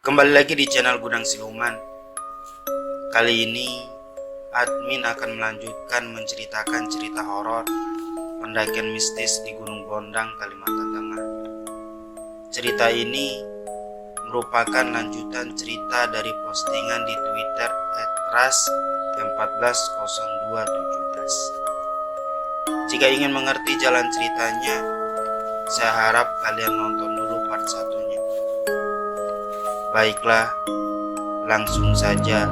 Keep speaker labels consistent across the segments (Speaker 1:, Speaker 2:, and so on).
Speaker 1: Kembali lagi di channel Gudang Siluman. Kali ini admin akan melanjutkan menceritakan cerita horor pendakian mistis di Gunung Bondang, Kalimantan Tengah. Cerita ini merupakan lanjutan cerita dari postingan di Twitter @ras140217. Jika ingin mengerti jalan ceritanya, saya harap kalian nonton dulu part 1-nya. Baiklah, langsung saja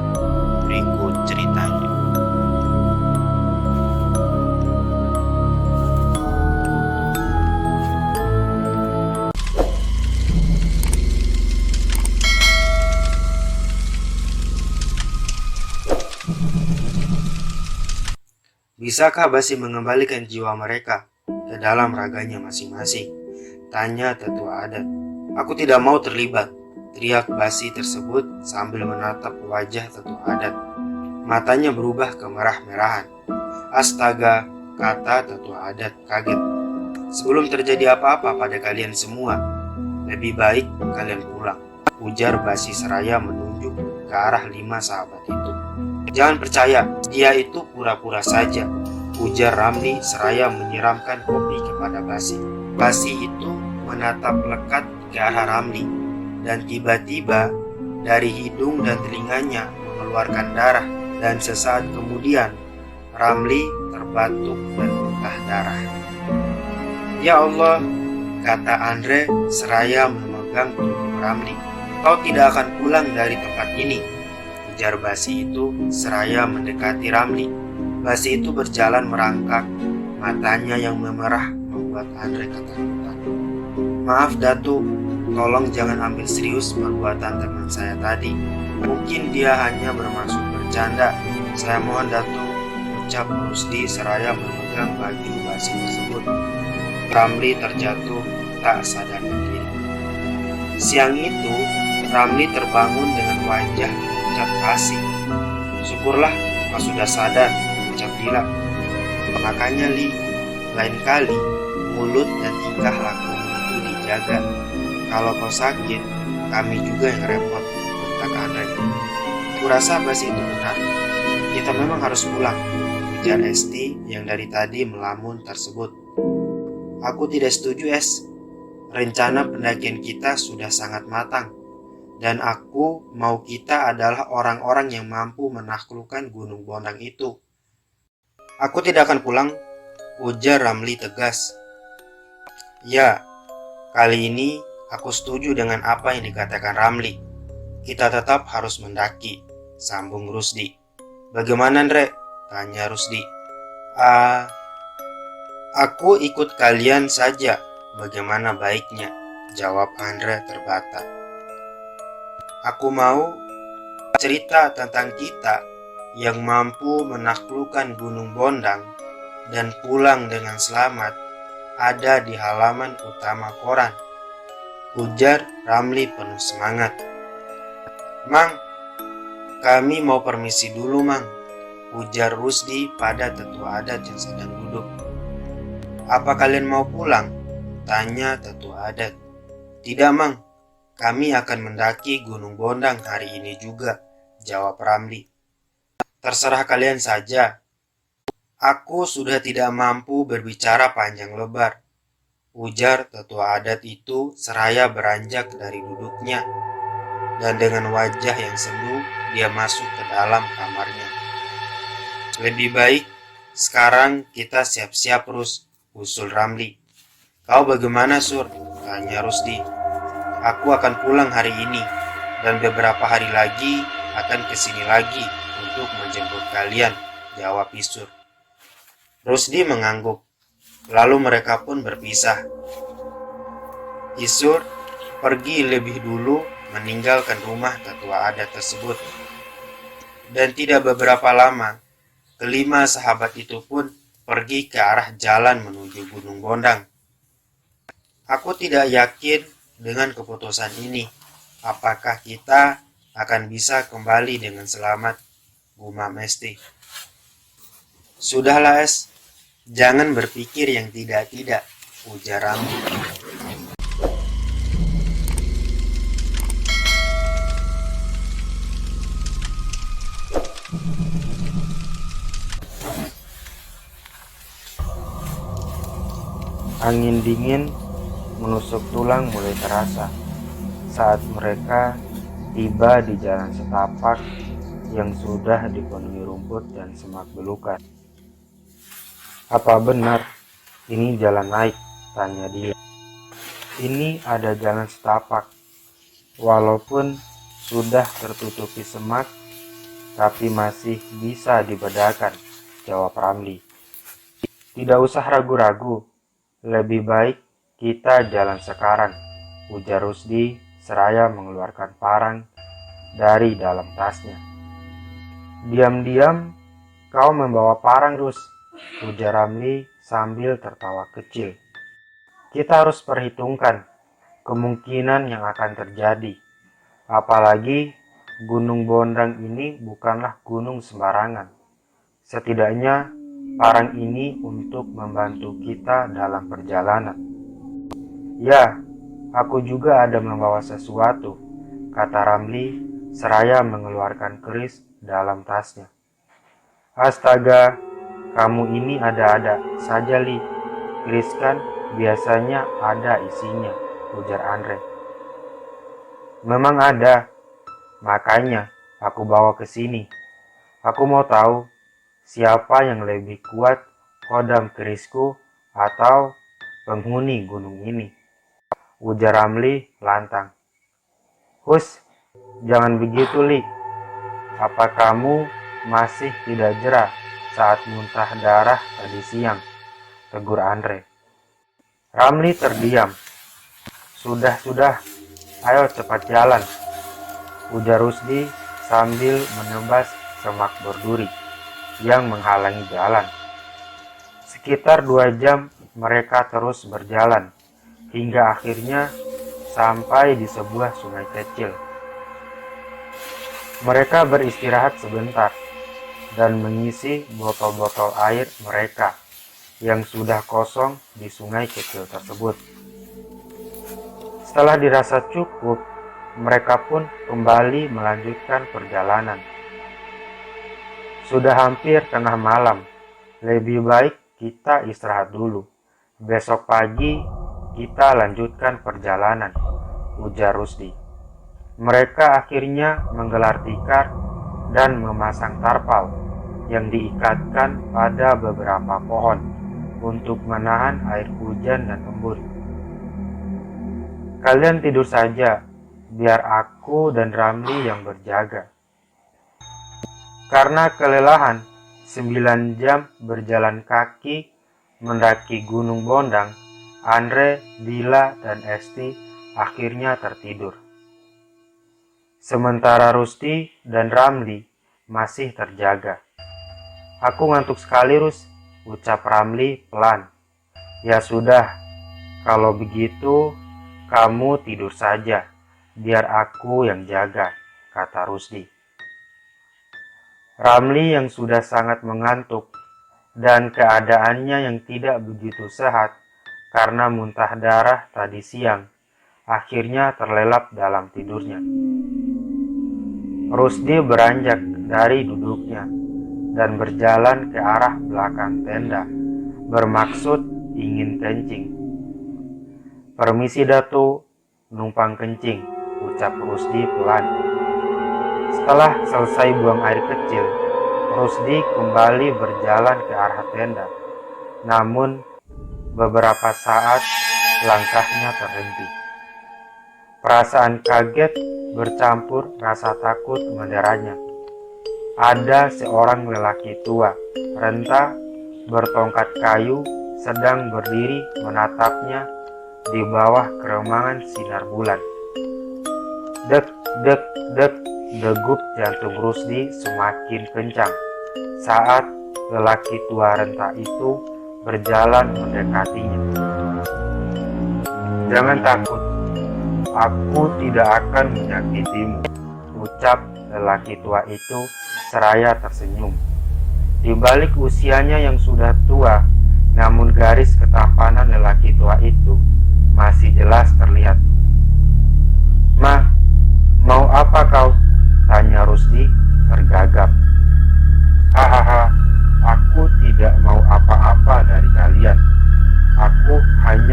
Speaker 1: berikut ceritanya. Bisakah Basi mengembalikan jiwa mereka ke dalam raganya masing-masing? Tanya tetua adat. Aku tidak mau terlibat, teriak Basi tersebut sambil menatap wajah tetua adat. Matanya berubah kemerah-merahan. Astaga, kata tetua adat kaget. Sebelum terjadi apa-apa pada kalian semua, lebih baik kalian pulang, ujar Basi seraya menunjuk ke arah 5 sahabat itu. Jangan percaya, dia itu pura-pura saja, ujar Ramli seraya menyiramkan kopi kepada Basi. Basi itu menatap lekat ke arah Ramli, dan tiba-tiba dari hidung dan telinganya mengeluarkan darah, dan sesaat kemudian Ramli terbatuk dan muntah darah. Ya Allah, kata Andre seraya memegang tubuh Ramli. Kau tidak akan pulang dari tempat ini, ujar Basi itu seraya mendekati Ramli. Basi itu berjalan merangkak, matanya yang memerah membuat Andre ketakutan. Maaf Datuk, tolong jangan ambil serius perbuatan teman saya tadi. Mungkin dia hanya bermaksud bercanda. Saya mohon Datuk, ucap Rusdi seraya memegang baju Basi tersebut. Ramli terjatuh tak sadarkan diri. Siang itu, Ramli terbangun dengan wajah pucat Basi. Syukurlah kau sudah sadar, ucap Dila. Makanya Li, lain kali mulut dan tingkah lakumu itu dijaga. Kalau kau sakit, kami juga yang repot, bentak Andre. Kurasa Basi itu benar. Kita memang harus pulang, ujar Esti yang dari tadi melamun tersebut. Aku tidak setuju, Es. Rencana pendakian kita sudah sangat matang. Dan aku mau kita adalah orang-orang yang mampu menaklukkan Gunung Bondang itu. Aku tidak akan pulang, ujar Ramli tegas. Ya, kali ini aku setuju dengan apa yang dikatakan Ramli. Kita tetap harus mendaki, sambung Rusdi. Bagaimana, Andre? Tanya Rusdi. Aku ikut kalian saja. Bagaimana baiknya? Jawab Andre terbata. Aku mau cerita tentang kita yang mampu menaklukkan Gunung Bondang dan pulang dengan selamat ada di halaman utama koran, ujar Ramli penuh semangat. Mang, kami mau permisi dulu, Mang, ujar Rusdi pada tetua adat yang sedang duduk. Apa kalian mau pulang? Tanya tetua adat. Tidak, Mang, kami akan mendaki Gunung Bondang hari ini juga, jawab Ramli. Terserah kalian saja. Aku sudah tidak mampu berbicara panjang lebar, ujar tetua adat itu seraya beranjak dari duduknya. Dan dengan wajah yang sendu, dia masuk ke dalam kamarnya. Lebih baik sekarang kita siap-siap, Rus, usul Ramli. Kau bagaimana, Sur? Tanya Rusdi. Aku akan pulang hari ini dan beberapa hari lagi akan kesini lagi untuk menjemput kalian, jawab Isur. Rusdi mengangguk. Lalu mereka pun berpisah. Isur pergi lebih dulu meninggalkan rumah tetua adat tersebut. Dan tidak beberapa lama, kelima sahabat itu pun pergi ke arah jalan menuju Gunung Bondang. Aku tidak yakin dengan keputusan ini. Apakah kita akan bisa kembali dengan selamat, gumam Esti. Sudahlah, Es. Jangan berpikir yang tidak-tidak, ujar Ramli. Angin dingin menusuk tulang mulai terasa saat mereka tiba di jalan setapak yang sudah dipenuhi rumput dan semak belukar. "Apa benar ini jalan naik?" tanya dia. "Ini ada jalan setapak, walaupun sudah tertutupi semak, tapi masih bisa dibedakan," jawab Ramli. "Tidak usah ragu-ragu, lebih baik kita jalan sekarang," ujar Rusdi seraya mengeluarkan parang dari dalam tasnya. "Diam-diam kau membawa parang, Rus," ujar Ramli sambil tertawa kecil. "Kita harus perhitungkan kemungkinan yang akan terjadi. Apalagi Gunung Bondang ini bukanlah gunung sembarangan. Setidaknya parang ini untuk membantu kita dalam perjalanan." "Ya, aku juga ada membawa sesuatu," kata Ramli seraya mengeluarkan keris dalam tasnya. "Astaga, kamu ini ada-ada saja, Li. Keris kan biasanya ada isinya," ujar Andre. "Memang ada, makanya aku bawa ke sini. Aku mau tahu siapa yang lebih kuat, kodam kerisku atau penghuni gunung ini," ujar Ramli lantang. "Hus, jangan begitu, Li. Apa kamu masih tidak jera saat muntah darah tadi siang?" tegur Andre. Ramli terdiam. Sudah, ayo cepat jalan," ujar Rusdi sambil menebas semak berduri yang menghalangi jalan. Sekitar 2 jam mereka terus berjalan, hingga akhirnya sampai di sebuah sungai kecil. Mereka beristirahat sebentar dan mengisi botol-botol air mereka yang sudah kosong di sungai kecil tersebut. Setelah dirasa cukup, mereka pun kembali melanjutkan perjalanan. "Sudah hampir tengah malam, lebih baik kita istirahat dulu. Besok pagi kita lanjutkan perjalanan," ujar Rusdi. Mereka akhirnya menggelar tikar dan memasang tarpal yang diikatkan pada beberapa pohon untuk menahan air hujan dan embun. "Kalian tidur saja, biar aku dan Ramli yang berjaga." Karena kelelahan 9 jam berjalan kaki mendaki Gunung Bondang, Andre, Dila, dan Esti akhirnya tertidur. Sementara Rusdi dan Ramli masih terjaga. "Aku ngantuk sekali, Rus," ucap Ramli pelan. "Ya sudah, kalau begitu kamu tidur saja, biar aku yang jaga," kata Rusdi. Ramli yang sudah sangat mengantuk dan keadaannya yang tidak begitu sehat karena muntah darah tadi siang, akhirnya terlelap dalam tidurnya. Rusdi beranjak dari duduknya dan berjalan ke arah belakang tenda, bermaksud ingin kencing. "Permisi Datu, numpang kencing," ucap Rusdi pelan. Setelah selesai buang air kecil, Rusdi kembali berjalan ke arah tenda. Namun beberapa saat langkahnya terhenti. Perasaan kaget bercampur rasa takut menderanya. Ada seorang lelaki tua, renta, bertongkat kayu, sedang berdiri menatapnya di bawah keremangan sinar bulan. Dek, dek, dek, degup jantung Rusdi semakin kencang saat lelaki tua renta itu berjalan mendekatinya. "Jangan takut, aku tidak akan menyakitimu," ucap lelaki tua itu seraya tersenyum. Di balik usianya yang sudah tua, namun garis ketampanan lelaki tua itu masih jelas terlihat. "Ma, mau apa kau?" tanya Rusdi tergagap. "Hahaha, aku tidak mau apa-apa dari kalian. Aku hanya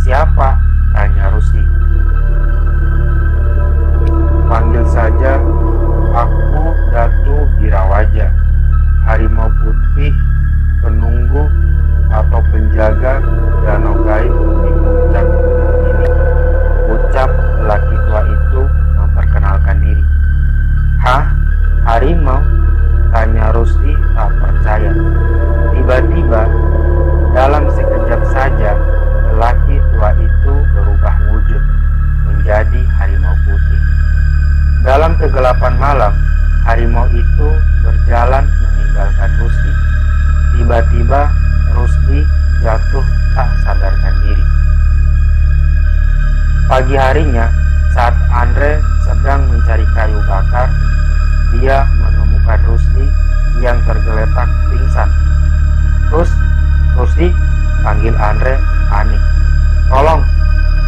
Speaker 1: siapa? Tanya Rusdi. Panggil saja aku Datu Birawaja, harimau putih, penunggu atau penjaga danau gaib di puncak ini. Ucap lelaki tua itu memperkenalkan diri. Hah? Harimau? Tanya Rusdi tak percaya. Tiba-tiba, dalam sekejap saja, lelaki tua itu berubah wujud menjadi harimau putih. Dalam kegelapan malam, harimau itu berjalan meninggalkan Rusdi. Tiba-tiba, Rusdi jatuh tak sadarkan diri. Pagi harinya, saat Andre sedang mencari kayu bakar, dia menemukan Rusdi yang tergeletak pingsan. Rusdi, panggil Andre panik. Tolong,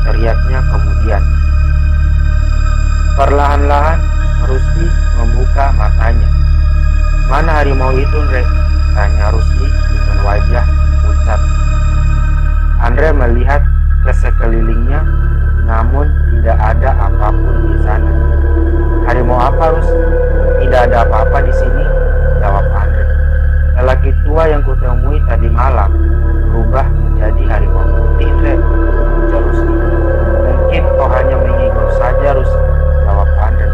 Speaker 1: teriaknya kemudian. Perlahan-lahan, Rusdi membuka matanya. Mana harimau itu, Andre? Tanya Rusdi dengan wajah pucat. Andre melihat ke sekelilingnya, namun tidak ada apapun di sana. Harimau apa, Rus? Tidak ada apa-apa di sini, jawab Andre. Lelaki tua yang kutemui tadi malam berubah menjadi harimau putih, Andre, ujar Rusdi. Mungkin kau hanya mengigau saja, Rus, jawab Andre.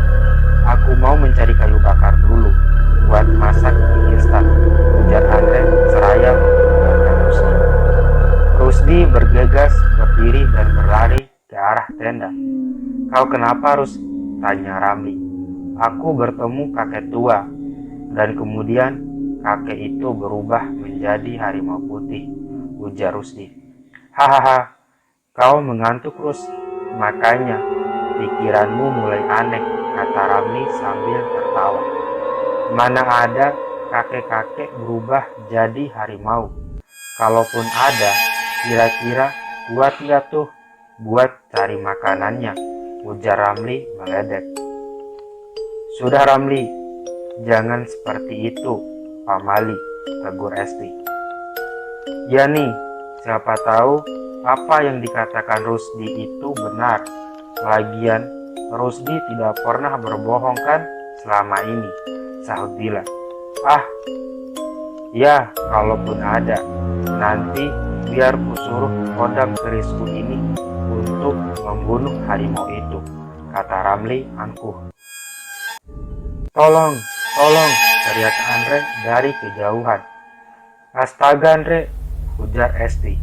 Speaker 1: Aku mau mencari kayu bakar dulu buat masak mie instan, ujar Andre seraya meninggalkan Rusdi. Rusdi bergegas berdiri dan berlari ke arah tenda. Kau kenapa, Rus? Tanya Ramli. Aku bertemu kakek tua, dan kemudian kakek itu berubah menjadi harimau putih, ujar Rusdi. Hahaha, kau mengantuk, Rus. Makanya pikiranmu mulai aneh, kata Ramli sambil tertawa. Mana ada kakek-kakek berubah jadi harimau? Kalaupun ada, kira-kira kuat gak tuh buat cari makanannya, ujar Ramli meledek. Sudah Ramli, jangan seperti itu, Pak Mali, tegur Esti. Ya nih, siapa tahu apa yang dikatakan Rusdi itu benar. Lagian, Rusdi tidak pernah berbohong kan selama ini, sahut Dila. Ah, ya kalaupun ada, nanti biar kusuruh kodam kerisku ini untuk membunuh harimau itu, kata Ramli angkuh. Tolong, teriak Andre dari kejauhan. Astaga Andre, ujar Esti.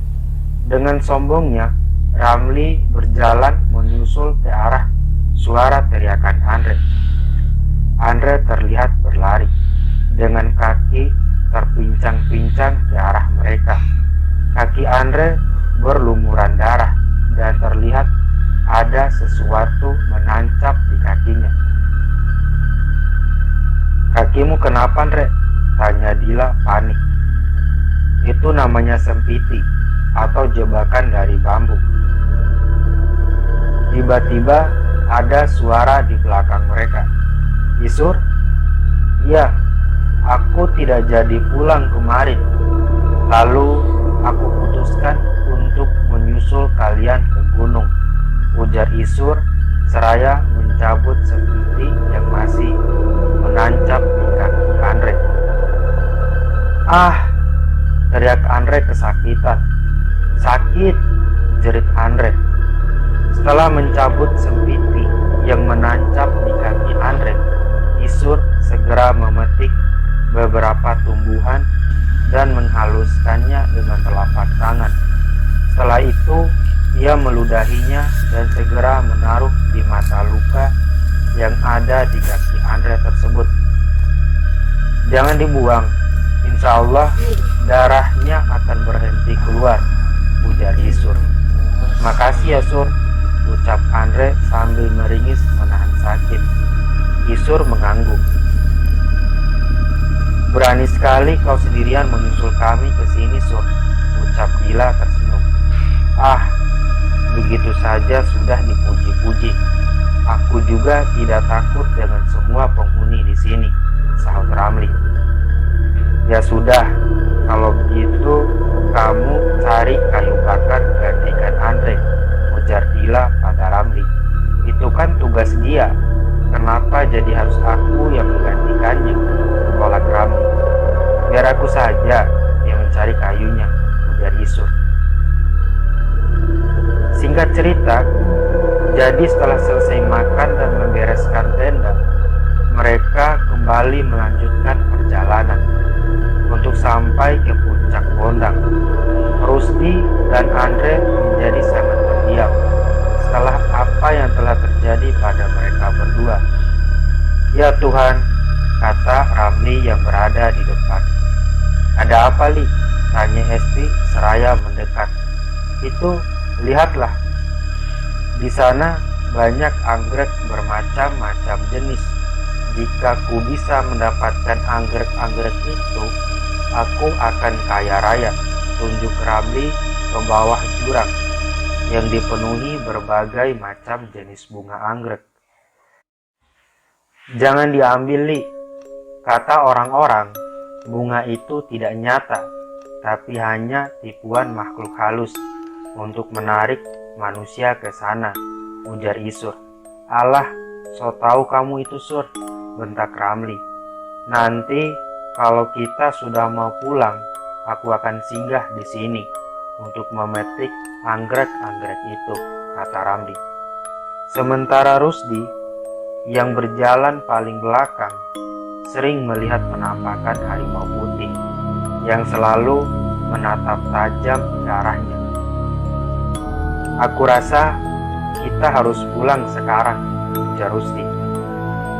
Speaker 1: Dengan sombongnya, Ramli berjalan menyusul ke arah suara teriakan Andre. Andre terlihat berlari, dengan kaki terpincang-pincang ke arah mereka. Kaki Andre berlumuran darah dan terlihat ada sesuatu menancap di kakinya. Kakimu kenapa, Andre? Tanya Dila panik. Itu namanya sempiti atau jebakan dari bambu. Tiba-tiba ada suara di belakang mereka. Isur? Iya, aku tidak jadi pulang kemarin. Lalu aku putuskan untuk menyusul kalian ke gunung, ujar Isur seraya mencabut sempiti yang masih menancap di kaki Andre. Ah, teriak Andre kesakitan. Sakit, jerit Andre. Setelah mencabut sempiti yang menancap di kaki Andre, Isur segera memetik beberapa tumbuhan dan menghaluskannya dengan telapak tangan. Setelah itu, ia meludahinya dan segera menaruh di mata luka yang ada di kaki Andre tersebut. Jangan dibuang, insya Allah darahnya akan berhenti keluar, ujar Isur. Makasih ya Sur, ucap Andre sambil meringis menahan sakit. Isur mengangguk. Berani sekali kau sendirian menyusul kami ke sini, Sur, ucap Dila tersenyum. Ah, begitu saja sudah dipuji-puji. Aku juga tidak takut dengan semua penghuni di sini, sahut Ramli. Ya sudah, kalau begitu kamu cari kayu bakar gantikan Andre, dia. Kenapa jadi harus aku yang menggantikannya? Tolak Ramli. Biar aku saja yang mencari kayunya, ujar Isur. Singkat cerita, jadi setelah selesai makan dan membereskan tenda, mereka kembali melanjutkan perjalanan untuk sampai ke puncak Bondang. Rusdi dan Andre menjadi sangat terdiam setelah apa yang telah terjadi pada mereka berdua. Ya Tuhan, kata Ramli yang berada di depan. Ada apa, Li? Tanya Esti seraya mendekat. Itu, lihatlah. Di sana banyak anggrek bermacam-macam jenis. Jika ku bisa mendapatkan anggrek-anggrek itu, aku akan kaya raya. Tunjuk Ramli ke bawah jurang yang dipenuhi berbagai macam jenis bunga anggrek. Jangan diambil, Li, kata orang-orang. Bunga itu tidak nyata, tapi hanya tipuan makhluk halus untuk menarik manusia ke sana, ujar Isur. Alah, so tahu kamu itu, Sur, bentak Ramli. Nanti kalau kita sudah mau pulang, aku akan singgah di sini untuk memetik anggrek-anggrek itu, kata Ramli. Sementara Rusdi yang berjalan paling belakang sering melihat penampakan harimau putih yang selalu menatap tajam ke arahnya. Aku rasa kita harus pulang sekarang, ujar Rusdi.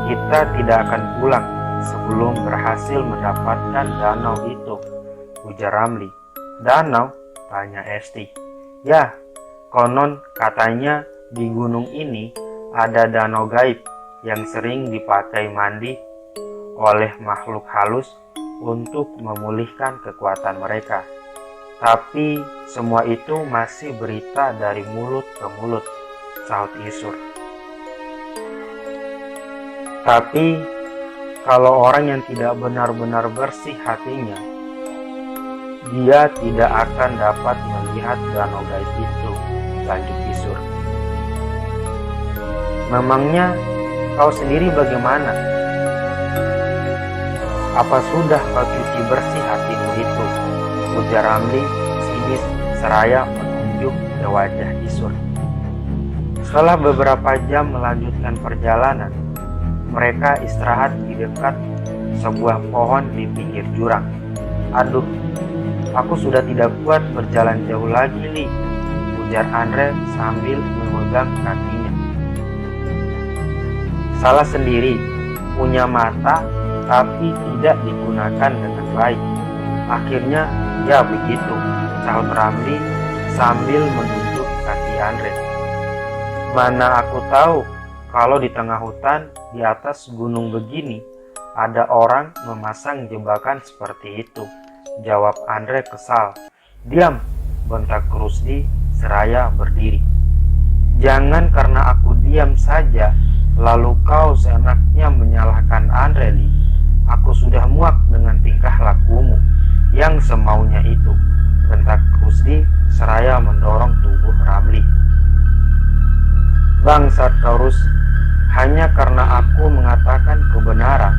Speaker 1: Kita tidak akan pulang sebelum berhasil mendapatkan danau itu, ujar Ramli. Danau? Tanya Esti. Ya, konon katanya di gunung ini ada danau gaib yang sering dipakai mandi oleh makhluk halus untuk memulihkan kekuatan mereka. Tapi semua itu masih berita dari mulut ke mulut, sahut Isur. Tapi kalau orang yang tidak benar-benar bersih hatinya, dia tidak akan dapat melihat danau gaib itu, lanjut Isur. Memangnya kau sendiri bagaimana? Apa sudah kau cuci bersih hatimu itu? Ujar Ramli sinis seraya menunjuk ke wajah Isur. Setelah beberapa jam melanjutkan perjalanan, mereka istirahat di dekat sebuah pohon di pinggir jurang. Aduh, aku sudah tidak kuat berjalan jauh lagi, Li, ujar Andre sambil memegang kakinya. Salah sendiri, punya mata tapi tidak digunakan dengan baik. Akhirnya ya begitu, sahut Ramli sambil menunjuk kaki Andre. Mana aku tahu kalau di tengah hutan di atas gunung begini ada orang memasang jebakan seperti itu, jawab Andre kesal. Diam, bentak Rusdi seraya berdiri. Jangan karena aku diam saja lalu kau seenaknya menyalahkan Andre, Li. Aku sudah muak dengan tingkah lakumu yang semaunya itu, bentak Rusdi seraya mendorong tubuh Ramli. Bangsat kau Rus, hanya karena aku mengatakan kebenaran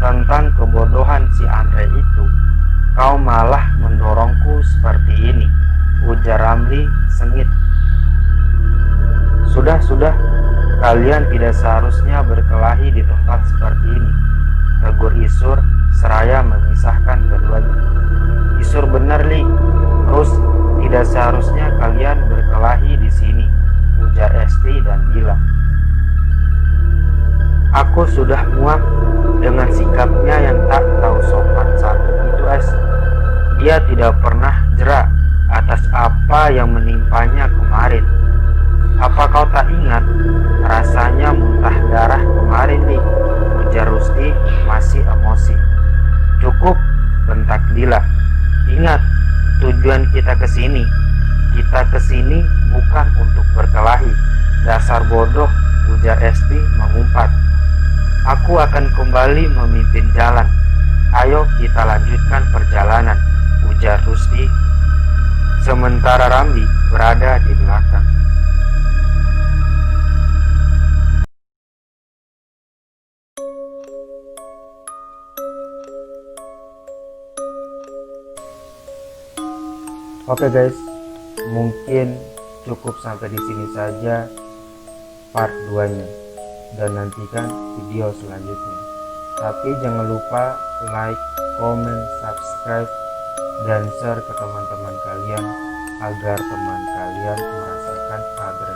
Speaker 1: tentang kebodohan si Andre itu, kau malah mendorongku seperti ini, ujar Ramli sengit. Sudah, kalian tidak seharusnya berkelahi di tempat seperti ini, tegur Isur seraya memisahkan keduanya. Isur benar, Li. Terus tidak seharusnya kalian berkelahi di sini, ujar Esti dan Dila. Aku sudah muak dengan sikapnya yang tak tahu sopan santun itu, Es. Dia tidak pernah jera atas apa yang menimpanya kemarin. Apa kau tak ingat rasanya muntah darah kemarin, Li? Ujar Rusdi masih emosi. Cukup, bentak Dila. Ingat, tujuan kita ke sini. Kita ke sini bukan untuk berkelahi. Dasar bodoh, ujar Esti mengumpat. Aku akan kembali memimpin jalan. Ayo kita lanjutkan perjalanan, ujar Rusdi. Sementara Ramli berada di belakang. Oke guys, mungkin cukup sampai di sini saja part 2-nya, dan nantikan video selanjutnya. Tapi jangan lupa like, comment, subscribe, dan share ke teman-teman kalian agar teman kalian merasakan adrenalin